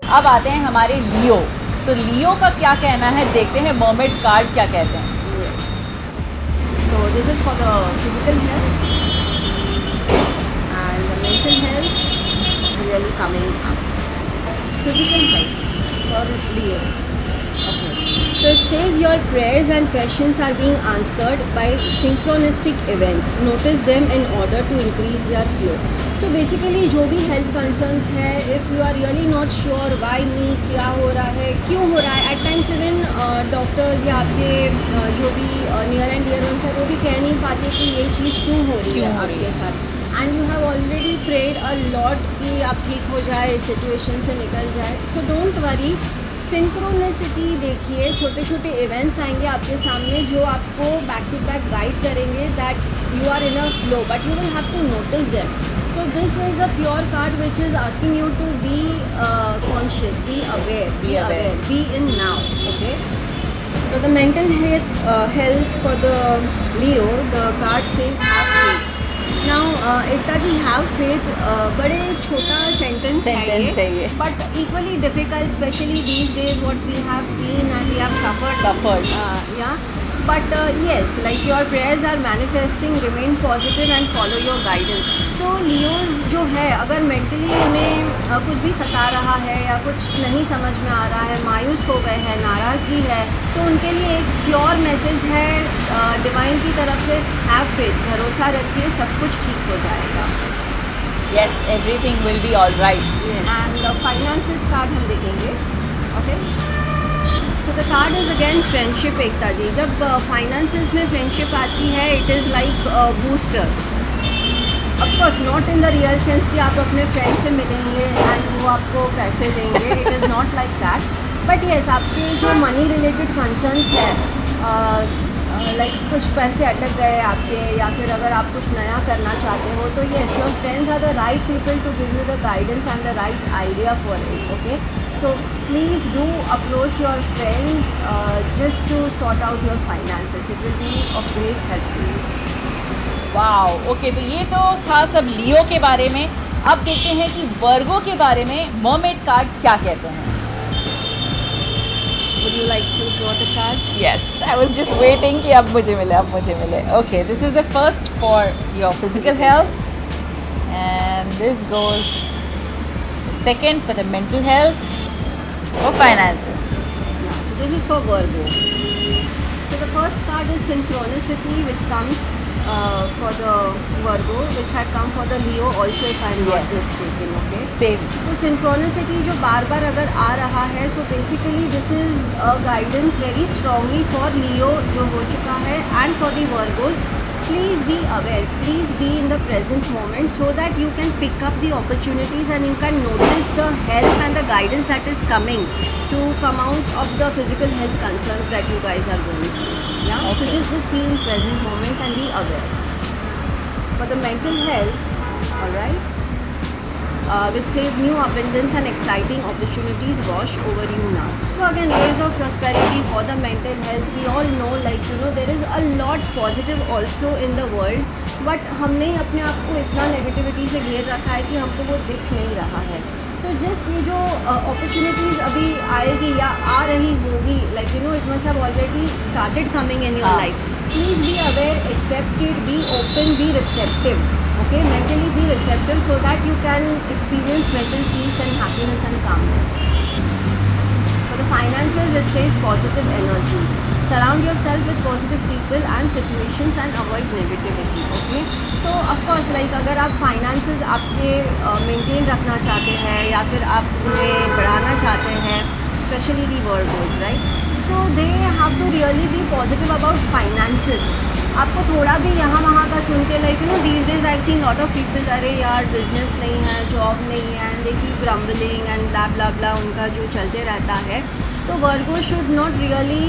अब आते हैं हमारे लियो। तो लियो का क्या कहना है, देखते हैं मर्मेड कार्ड क्या कहते हैं। Yes. So this is for the physical health and the mental health is really coming up. Physical health for Leo. Okay. So it says your prayers and questions are being answered by synchronistic events. Notice them in order to increase their flow. So basically जो भी health concerns है, if you are really not sure why me, क्या हो रहा है, क्यों हो रहा है, at times even doctors या आपके जो भी near and dear ones है वो भी कह नहीं पाते कि ये चीज़ क्यों हो रही है आपके साथ, and you have already prayed a lot कि आप ठीक हो जाए, इस सिचुएशन से निकल जाए. So don't worry. सिंक्रोनिसिटी देखिए, छोटे छोटे इवेंट्स आएंगे आपके सामने जो आपको बैक टू बैक गाइड करेंगे that you are in a flow, but you will have to notice them. So this is a pure card which is asking you to be conscious, be aware, be in now. Okay. So the mental health for the Leo, the card says have faith. Now Ekta ji, have faith बड़े छोटा sentence है ये, but equally difficult, specially these days what we have been and we have suffered. Yeah but yes, like your prayers are manifesting, remain positive and follow your guidance. So Leos जो है, अगर mentally उन्हें कुछ भी सता रहा है या कुछ नहीं समझ में आ रहा है, मायूस हो गए हैं, नाराज़गी है, तो उनके लिए एक प्योर मैसेज है डिवाइन की तरफ से, हैव फेथ, भरोसा रखिए, सब कुछ ठीक हो जाएगा. Yes, everything will be all right. And finances card हम देखेंगे. Okay. So the card is again friendship. Ekta ji, जब फाइनेंसेस में फ्रेंडशिप आती है, it is like booster. Of course not in the real sense कि आप अपने फ्रेंड से मिलेंगे एंड वो आपको पैसे देंगे, it is not like that. But yes, आपके जो मनी रिलेटेड कंसर्न्स है, लाइक कुछ पैसे अटक गए आपके, या फिर अगर आप कुछ नया करना चाहते हो, तो yes, your friends are the right people to give you the guidance and the right idea for it. Okay. So please do approach your friends just to sort out your finances. It will be of great help to you. Wow. Okay, तो ये तो था सब लियो के बारे में. अब देखते हैं कि वर्गो के बारे में मर्मेड कार्ड क्या कहते हैं. Would you like to draw the cards? Yes, I was just waiting कि अब मुझे मिले. Okay, this is the first for your physical health, and this goes the second for the mental health, for finances. Yeah, so this is for Virgo. So the first card is synchronicity, which comes for the Virgo, which had come for the Leo also, if I'm not mistaken. Okay. Same. So synchronicity जो बार बार अगर आ रहा है, so basically this is a guidance very strongly for Leo जो हो चुका है, and for the Virgos. Please be aware, please be in the present moment so that you can pick up the opportunities and you can notice the help and the guidance that is coming to come out of the physical health concerns that you guys are going through. Yeah. Okay. So just be in present moment and be aware. For the mental health, all right. Which says new abundance and exciting opportunities wash over you now. So again, ways of prosperity for the mental health. We all know, like you know, there is a lot positive also in the world, but हमने अपने आप को इतना negativity से घेर रखा है कि हमको वो दिख नहीं रहा है. So just ये जो opportunities अभी आएगी या आ रही होगी, like you know, it must have already started coming in your life. Please be aware, accept it, be open, be receptive. Okay, mentally be receptive so that you can experience mental peace and happiness and calmness. For the finances, it says positive energy. Surround yourself with positive people and situations and avoid negativity. Okay, so of course, like अगर आप finances आपके maintain रखना चाहते हैं या फिर आप उन्हें बढ़ाना चाहते हैं, especially the Virgos, right? So they have to really be positive about finances. आपको थोड़ा भी यहाँ वहाँ का सुन के, like you know, these days I seen lot of people, अरे यार बिजनेस नहीं है, जॉब नहीं है, and they keep grumbling and blah blah blah, उनका जो चलते रहता है. तो Virgo should not really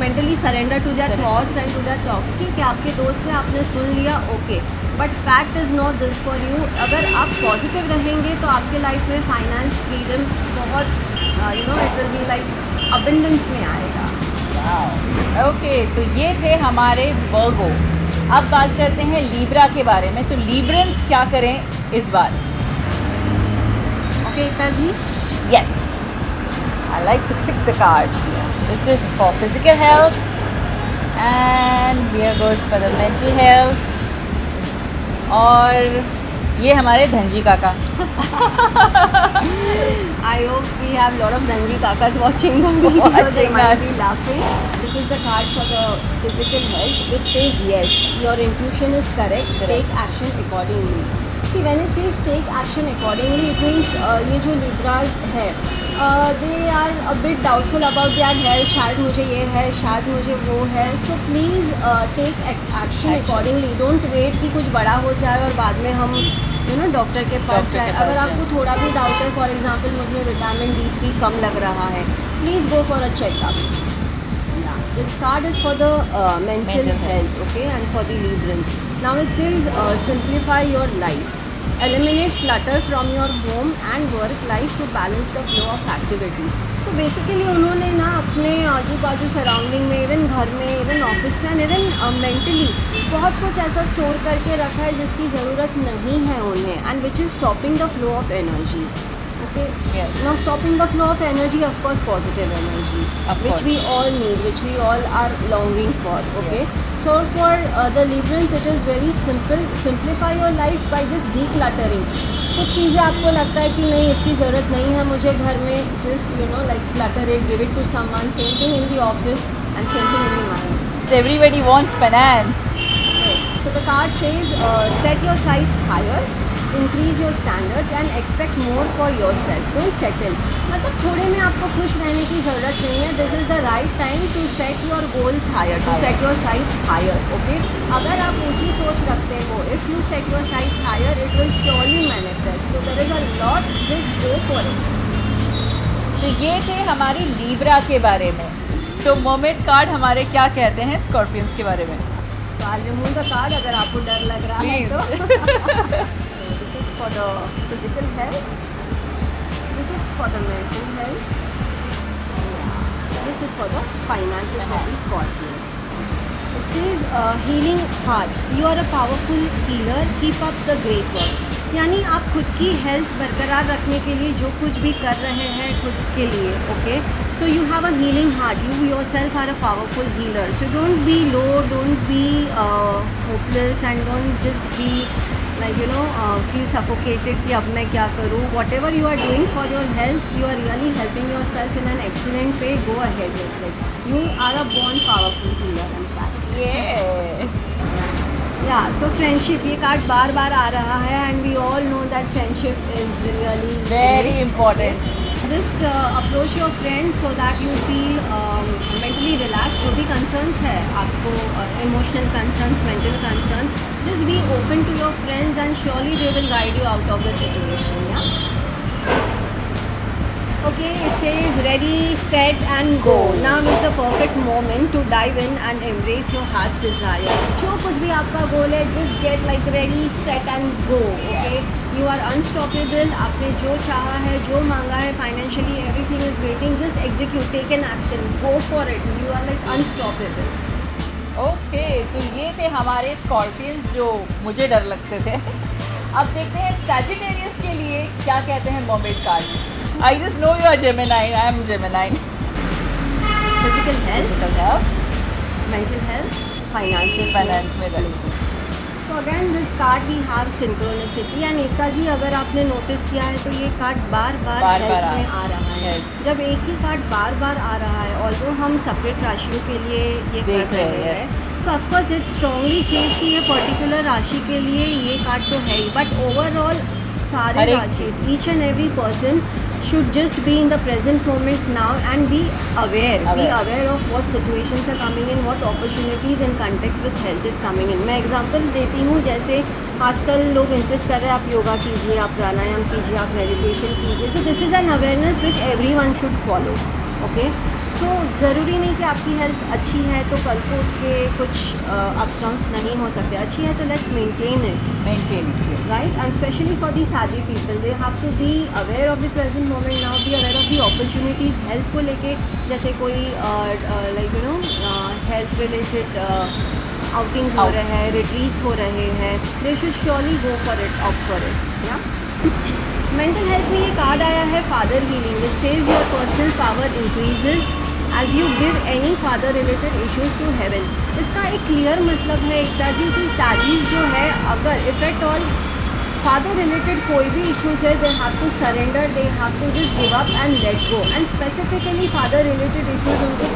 mentally surrender to their thoughts and to their talks. ठीक है, आपके दोस्त से आपने सुन लिया, okay, but fact is not this for you. अगर आप पॉजिटिव रहेंगे तो आपके लाइफ में फाइनेंस फ्रीडम बहुत, you know, it will be like abundance में आएगा. ओके, तो ये थे हमारे वर्गो. अब बात करते हैं लीब्रा के बारे में. तो लीब्रेंस क्या करें इस बार. Okay, Ekta ji. Yes, I like to pick the card. This is for physical health, and here goes for the mental health. और ये हमारे धनजी काका. I hope we have lot of Dhanji kakas watching the video. They Watching might us. be laughing. This is the card for the physical health, which says yes, your intuition is correct. Take action accordingly. See, when it says take action accordingly, it means ये जो Libras है, they are a bit doubtful about their health. शायद मुझे ये है, शायद मुझे वो है. So please take action accordingly. Don't wait कि कुछ बड़ा हो जाए और बाद में हम डॉक्टर के पास जाए. अगर आपको थोड़ा भी डाउट है, फॉर एग्जांपल मुझे विटामिन D3 कम लग रहा है, please go for a checkup. This card is for the mental health, okay, and for the Librans. Now it says simplify your life. Eliminate clutter from your home and work life to balance the flow of activities. So basically उन्होंने ना अपने आजू बाजू surrounding में, even घर में, even office में, even mentally बहुत कुछ ऐसा स्टोर करके रखा है जिसकी ज़रूरत नहीं है उन्हें, and which is stopping the flow of energy. Okay. Yes. Now stopping the flow of energy, of course, positive energy, Of which course. we all need, which we all are longing for. Okay. Yes. So for the Librans, it is very simple. Simplify your life by just decluttering. कुछ चीज़ें आपको लगता है कि नहीं इसकी ज़रूरत नहीं है मुझे घर में, just like clutter it, give it to someone. Same thing in the office and same thing in the mind. So everybody wants finance. So the card says set your sights higher, increase your standards and expect more for yourself. Don't settle. मतलब थोड़े में आपको खुश रहने की ज़रूरत नहीं है. This is the right time to set your goals higher, to set your sights higher. Okay? अगर आप ऊंची सोच रखते हो, if you set your sights higher, it will surely manifest. So there is a lot. Just go for it. तो ये थे हमारी लीब्रा के बारे में. तो मोमेट कार्ड हमारे क्या कहते हैं स्कॉर्पियंस के बारे में? So I'll remove the card अगर आपको डर लग रहा है तो. This is for the physical health. This is for the mental health. This is for the finances of the Scorpions. It says healing heart. You are a powerful healer. Keep up the great work. यानी आप खुद की health बरकरार रखने के लिए जो कुछ भी कर रहे हैं खुद के लिए, okay, so you have a healing heart. You yourself are a powerful healer. So don't be low, don't be hopeless and don't just be feel suffocated कि अब मैं क्या करूँ. whatever you are doing for your health, you are really helping yourself in an excellent way. Go ahead with it. You are a born powerful healer in fact. Yeah, so friendship, ये card बार बार आ रहा है and we all know that friendship is really Very great. important. Just approach your friends so that you feel mentally relaxed. जो भी concerns है आपको, emotional concerns, mental concerns, just be open to your friends and surely they will guide you out of the situation. Yeah. Okay, it says ready, set and go. Now is the perfect moment to dive in and embrace your heart's desire. जो कुछ भी आपका गोल है, just get like ready, set and go. Okay, Yes. you are unstoppable. आपने जो चाहा है, जो मांगा है, financially everything is waiting. Just execute, take an action, go for it. You are like unstoppable. Okay, तो ये थे हमारे स्कॉर्पियंस जो मुझे डर लगते थे. अब देखते हैं सैजिटेरियस के लिए क्या कहते हैं moment card. I just know you are Gemini. I am Gemini. Physical health, physical health, mental health, finances. Finance में डर. So again this card we have synchronicity and एकता जी अगर आपने नोटिस किया है तो ये कार्ड बार बार बार-बार हेल्थ में आ रहा है. Health. जब एक ही कार्ड बार बार आ रहा है, ऑल्दो हम सेपरेट राशियों के लिए ये देख कर रहे रहे हैं, हैं, yes. So of course it strongly says कि ये पर्टिकुलर राशि के लिए ये कार्ड तो है ही, बट ओवरऑल सारे हर एक राशि, चीज़. Each and every person should just be in the present moment now and be aware of what situations are coming in, what opportunities in context with health is coming in. मैं example देती हूँ, जैसे आजकल लोग insist कर रहे हैं आप योगा कीजिए, आप प्राणायाम कीजिए, आप मेडिटेशन कीजिए. So this is an awareness which everyone should follow. Okay, so ज़रूरी नहीं कि आपकी हेल्थ अच्छी है तो कल को उठ के कुछ अप्स डाउन्स नहीं हो सकते. अच्छी है तो let's maintain it. Maintain it. Right, and especially for the Saji people, they have to be aware of the present moment now, be aware of the opportunities health को लेके, जैसे कोई health related outings हो रहे हैं, retreats हो रहे हैं, they should surely go for it, opt for it. Yeah. Mental health में ये कार्ड आया है father healing, which says your personal power increases as you give any father related issues to heaven. इसका एक clear मतलब है एकता जी कि साजिश जो है, अगर if at all father related कोई भी इश्यूज है, they have to surrender, they have to just give up and let go. And specifically father related issues, उनको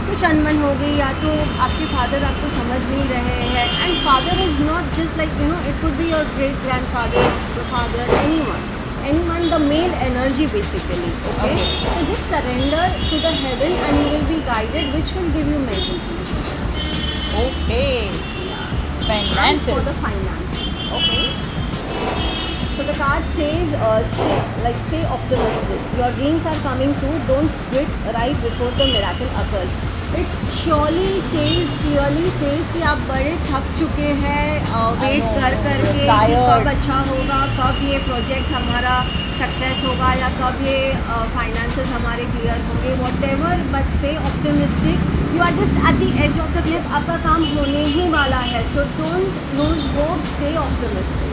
कुछ अनबन हो गई, या तो आपके फादर आपको समझ नहीं रहे हैं। And father is not just like you no, it could be your great grand father, your father, anyone, the male energy basically, okay? So just surrender to the heaven and you will be guided, which will give you mental peace. Okay. And Finances. for the finances, okay? So the card says, stay optimistic. Your dreams are coming true. Don't quit right before the miracle occurs. It surely says, clearly says कि आप बड़े थक चुके हैं wait कर करके कि कब अच्छा होगा, कब ये प्रोजेक्ट हमारा सक्सेस होगा, या कब ये फाइनेंसेस हमारे क्लियर होंगे, whatever, but stay optimistic. You are just at the edge of the cliff. आपका काम होने ही वाला है. So don't lose hope. Stay optimistic.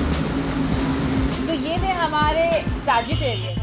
तो ये थे हमारे सैजिटेरियस